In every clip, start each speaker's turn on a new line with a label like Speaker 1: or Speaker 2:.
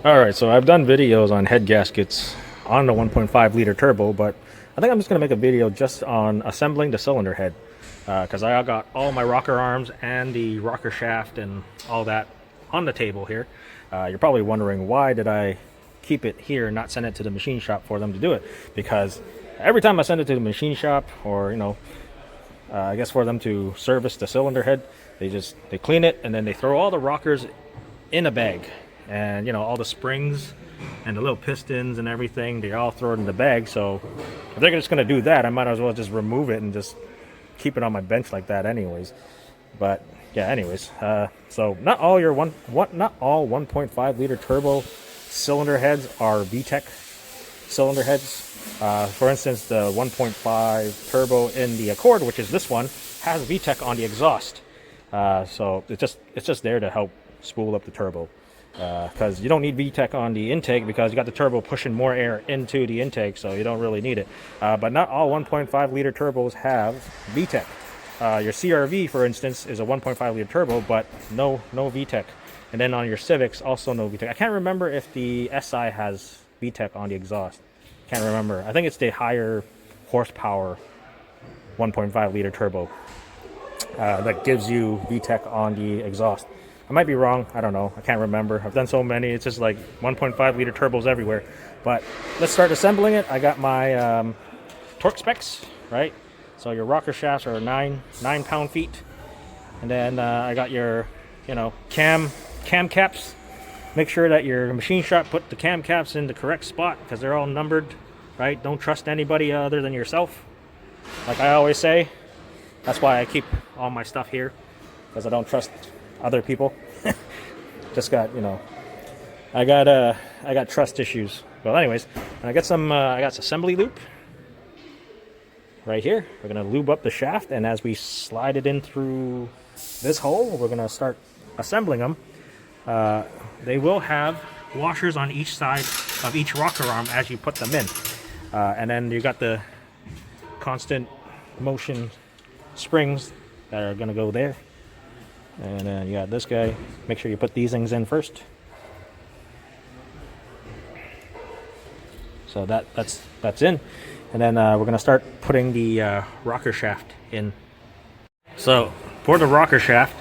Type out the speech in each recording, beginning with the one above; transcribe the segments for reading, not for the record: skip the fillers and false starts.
Speaker 1: Alright, so I've done videos on head gaskets on the 1.5 liter turbo, but I think I'm just going to make a video just on assembling the cylinder head, because I got all my rocker arms and the rocker shaft and all that on the table here. You're probably wondering, why did I keep it here and not send it to the machine shop for them to do it? Because every time I send it to the machine shop, or I guess for them to service the cylinder head, they clean it and then they throw all the rockers in a bag, and all the springs and the little pistons and everything, they all throw it in the bag. So if they're just going to do that, I might as well just remove it and just keep it on my bench like that anyways. But yeah, anyways, so not all 1.5 liter turbo cylinder heads are VTEC cylinder heads. For instance, the 1.5 turbo in the Accord, which is this one, has VTEC on the exhaust. So it's just there to help spool up the turbo, because you don't need VTEC on the intake because you got the turbo pushing more air into the intake, so you don't really need it. But not all 1.5 liter turbos have VTEC. Your CRV, for instance, is a 1.5 liter turbo, but no VTEC. And then on your Civics, also no VTEC. I can't remember if the SI has VTEC on the exhaust. Can't remember. I think it's the higher horsepower 1.5 liter turbo that gives you VTEC on the exhaust. I might be wrong. I don't know. I can't remember. I've done so many. It's just like 1.5 liter turbos everywhere. But let's start assembling it. I got my torque specs, right? So your rocker shafts are 9 pound-feet. And then I got your, cam caps. Make sure that your machine shop put the cam caps in the correct spot, because they're all numbered, right? Don't trust anybody other than yourself, like I always say. That's why I keep all my stuff here, because I don't trust other people. Just got, I got trust issues. Well, anyways, I got some assembly lube right here. We're gonna lube up the shaft, and as we slide it in through this hole, we're gonna start assembling them. They will have washers on each side of each rocker arm as you put them in, and then you got the constant motion springs that are gonna go there. And then you got this guy. Make sure you put these things in first. So that's in. And then we're going to start putting the rocker shaft in. So for the rocker shaft,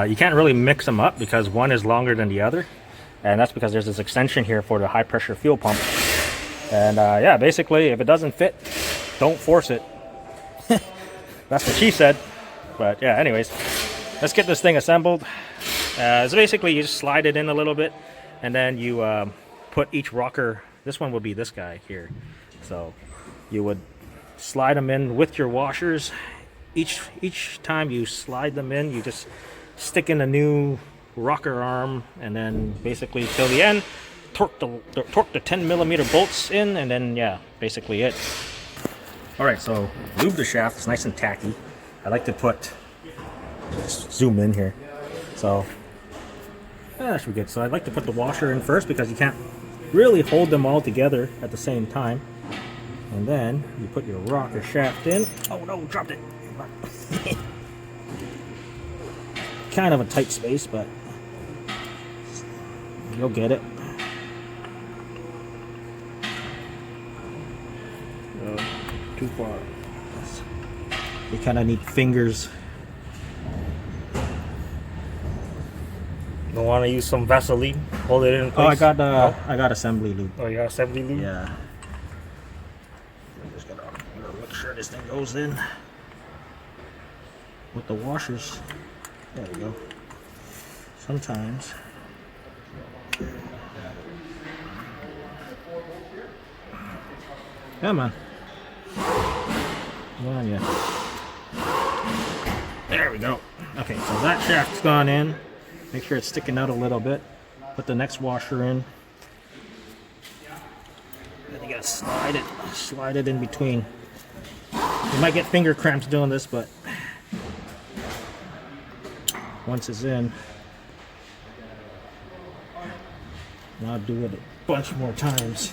Speaker 1: you can't really mix them up because one is longer than the other. And that's because there's this extension here for the high pressure fuel pump. And yeah, basically, if it doesn't fit, don't force it. That's what she said. But yeah, anyways. Let's get this thing assembled. So basically you just slide it in a little bit, and then you put each rocker, this one would be this guy here. So you would slide them in with your washers. Each time you slide them in, you just stick in a new rocker arm, and then basically till the end, torque the 10mm bolts in, and then yeah, basically it. Alright, so lube the shaft. It's nice and tacky. I like to put, just zoom in here. So that should be good. So I'd like to put the washer in first, because you can't really hold them all together at the same time. And then you put your rocker shaft in. Oh no, dropped it. Kind of a tight space, but you'll get it. Too far. You kind of need fingers.
Speaker 2: Don't want to use some Vaseline, hold it in place.
Speaker 1: Oh, I got assembly lube.
Speaker 2: Oh, you got assembly lube?
Speaker 1: Yeah. I'm just gonna make sure this thing goes in with the washers. There we go. Sometimes. Come on. Come on, yeah. There we go. Okay, so that shaft's gone in. Make sure it's sticking out a little bit. Put the next washer in. Then you gotta slide it in between. You might get finger cramps doing this, but once it's in, I'll do it a bunch more times.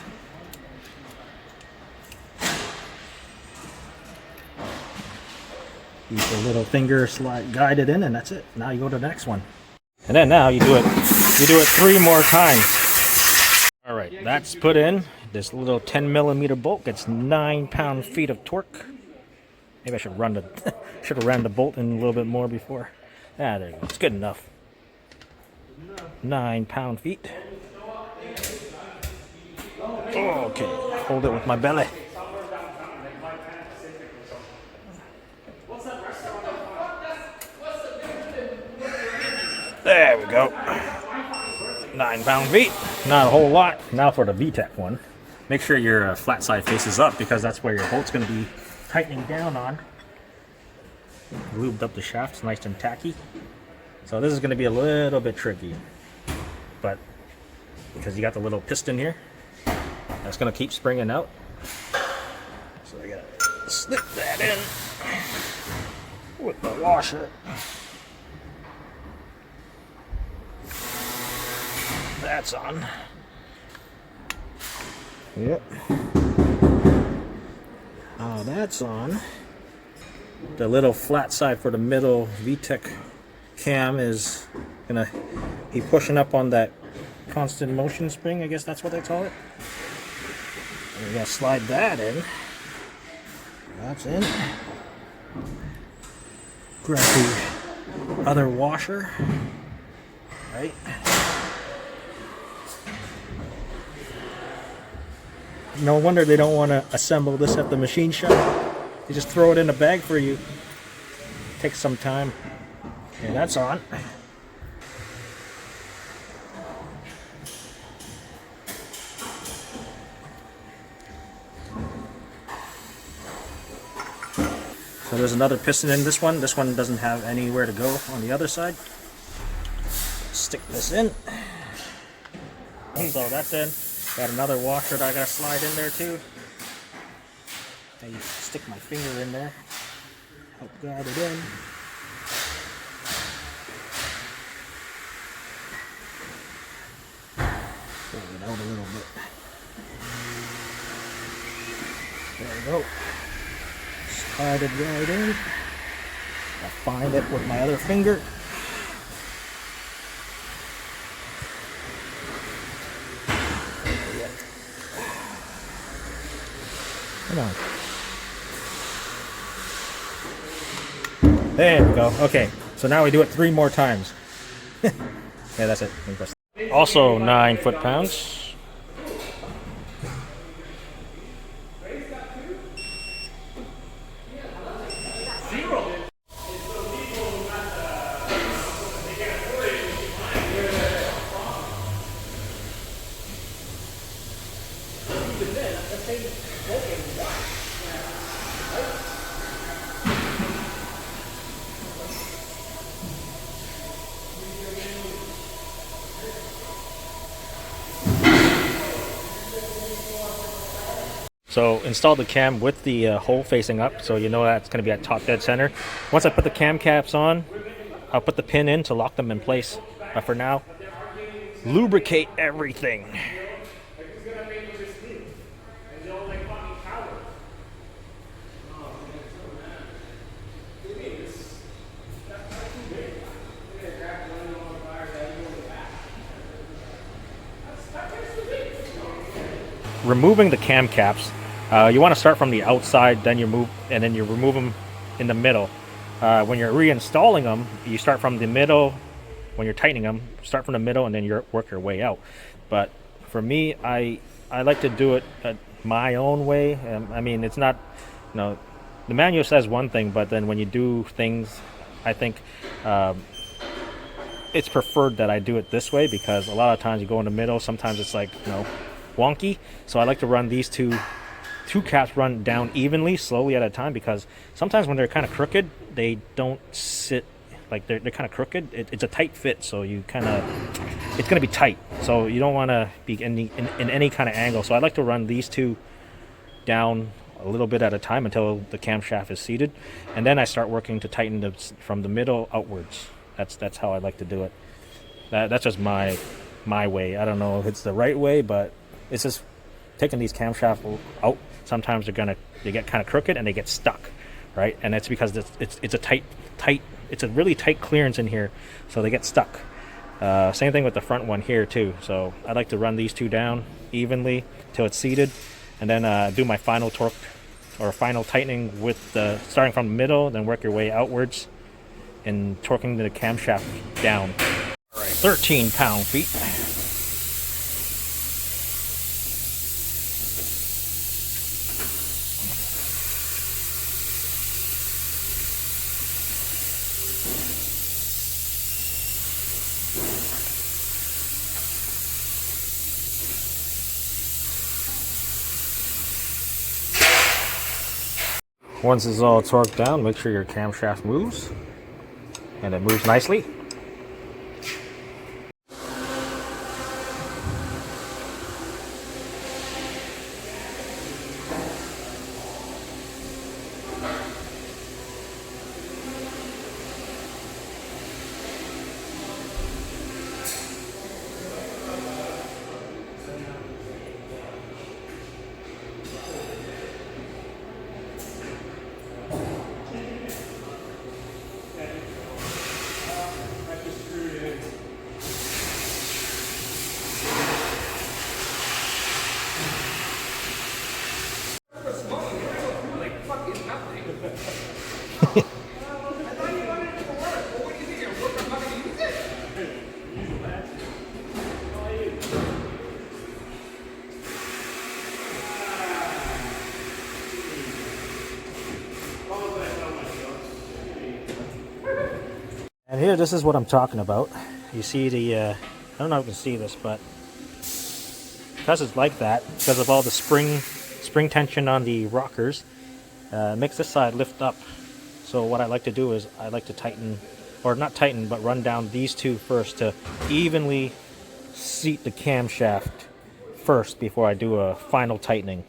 Speaker 1: Use a little finger slide, guide it in, and that's it. Now you go to the next one. And then now you do it 3 more times. right, that's put in. This little 10mm bolt gets 9 pound-feet of torque. Maybe I should run the should have ran the bolt in a little bit more before. Ah, there you go. It's good enough. 9 pound-feet. Okay, hold it with my belly. There we go. 9 pound-feet. Not a whole lot. Now for the VTEC one. Make sure your flat side faces up because that's where your bolt's going to be tightening down on. Lubed up the shaft, it's nice and tacky. So this is going to be a little bit tricky, but because you got the little piston here, that's going to keep springing out. So I got to slip that in with the washer. That's on. Yep. Oh, that's on. The little flat side for the middle VTEC cam is gonna be pushing up on that constant motion spring. I guess that's what they call it. And we're gonna slide that in. That's in. Grab the other washer. Right. No wonder they don't want to assemble this at the machine shop. They just throw it in a bag for you. Takes some time. And that's on. So there's another piston in this one. This one doesn't have anywhere to go on the other side. Stick this in. So that's in. Got another washer that I gotta slide in there too. I stick my finger in there, help guide it in. Pull it out a little bit. There we go. Slide it right in. I'll find it with my other finger. Come on. There we go. Okay, so now we do it 3 more times. Yeah, that's it. Also 9 foot-pounds. So install the cam with the hole facing up, so you know that's going to be at top dead center. Once I put the cam caps on, I'll put the pin in to lock them in place. But for now, lubricate everything. Removing the cam caps, you want to start from the outside, then you remove them in the middle. When you're reinstalling them, you start from the middle. When you're tightening them, start from the middle and then you work your way out. But for me, I like to do it my own way. I mean, it's not, the manual says one thing, but then when you do things, I think it's preferred that I do it this way, because a lot of times you go in the middle, sometimes it's like, wonky. So I like to run these two caps run down evenly, slowly at a time, because sometimes when they're kind of crooked, they don't sit, like they're kind of crooked. It's a tight fit, so it's going to be tight, so you don't want to be in any kind of angle. So I like to run these two down a little bit at a time until the camshaft is seated, and then I start working to tighten from the middle outwards. That's how I like to do it. That's just my way. I don't know if it's the right way, but it's just taking these camshafts out. Sometimes they get kind of crooked and they get stuck, right? And it's because it's a tight, it's a really tight clearance in here, so they get stuck. Same thing with the front one here too. So I like to run these two down evenly till it's seated, and then do my final torque or final tightening with the starting from the middle, then work your way outwards and torquing the camshaft down. All right, 13 pound-feet. Once it's all torqued down, make sure your camshaft moves, and it moves nicely. And here, this is what I'm talking about. You see the, I don't know if you can see this, but because it's like that, because of all the spring tension on the rockers, it makes this side lift up. So what I like to do is I like to tighten, or not tighten, but run down these two first to evenly seat the camshaft first before I do a final tightening.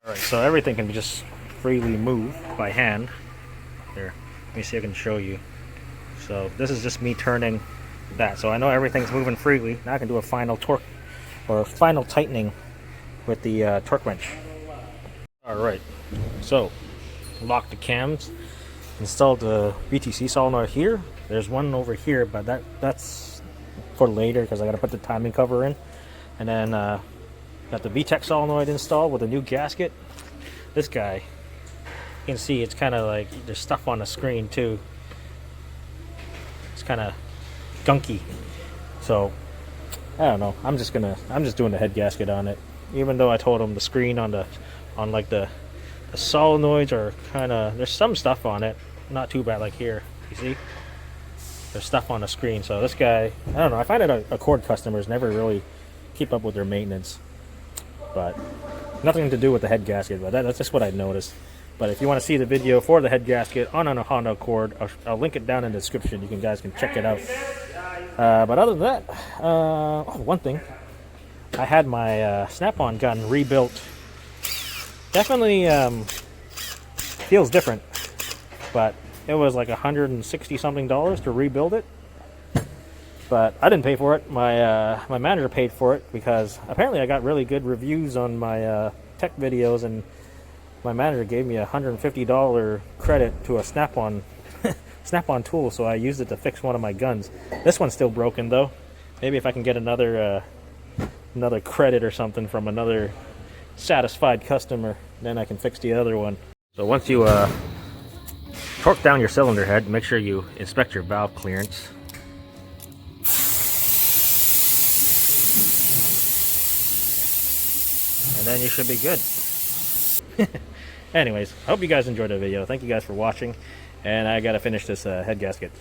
Speaker 1: All right, so everything can just freely move by hand. Here, let me see if I can show you. So this is just me turning that. So I know everything's moving freely. Now I can do a final torque or a final tightening with the torque wrench. All right, so lock the cams, install the VTEC solenoid here. There's one over here, but that's for later because I got to put the timing cover in. And then got the VTEC solenoid installed with a new gasket. This guy, you can see it's kind of like there's stuff on the screen too. It's kind of gunky, so I don't know. I'm just doing the head gasket on it, even though I told him the screen on like the solenoids are kind of, there's some stuff on it, not too bad. Like here, you see there's stuff on the screen. So this guy, I don't know, I find that Accord customers never really keep up with their maintenance, but nothing to do with the head gasket, but that's just what I noticed. But if you want to see the video for the head gasket on a Honda Accord, I'll link it down in the description. You guys can check it out. But other than that, one thing, I had my snap-on gun rebuilt. Definitely feels different, but it was like $160 something to rebuild it. But I didn't pay for it. My manager paid for it because apparently I got really good reviews on my tech videos, and my manager gave me a $150 credit to a snap-on tool, so I used it to fix one of my guns. This one's still broken though. Maybe if I can get another credit or something from another satisfied customer, then I can fix the other one. So once you torque down your cylinder head, make sure you inspect your valve clearance. And then you should be good. Anyways, I hope you guys enjoyed the video. Thank you guys for watching, and I gotta finish this head gasket.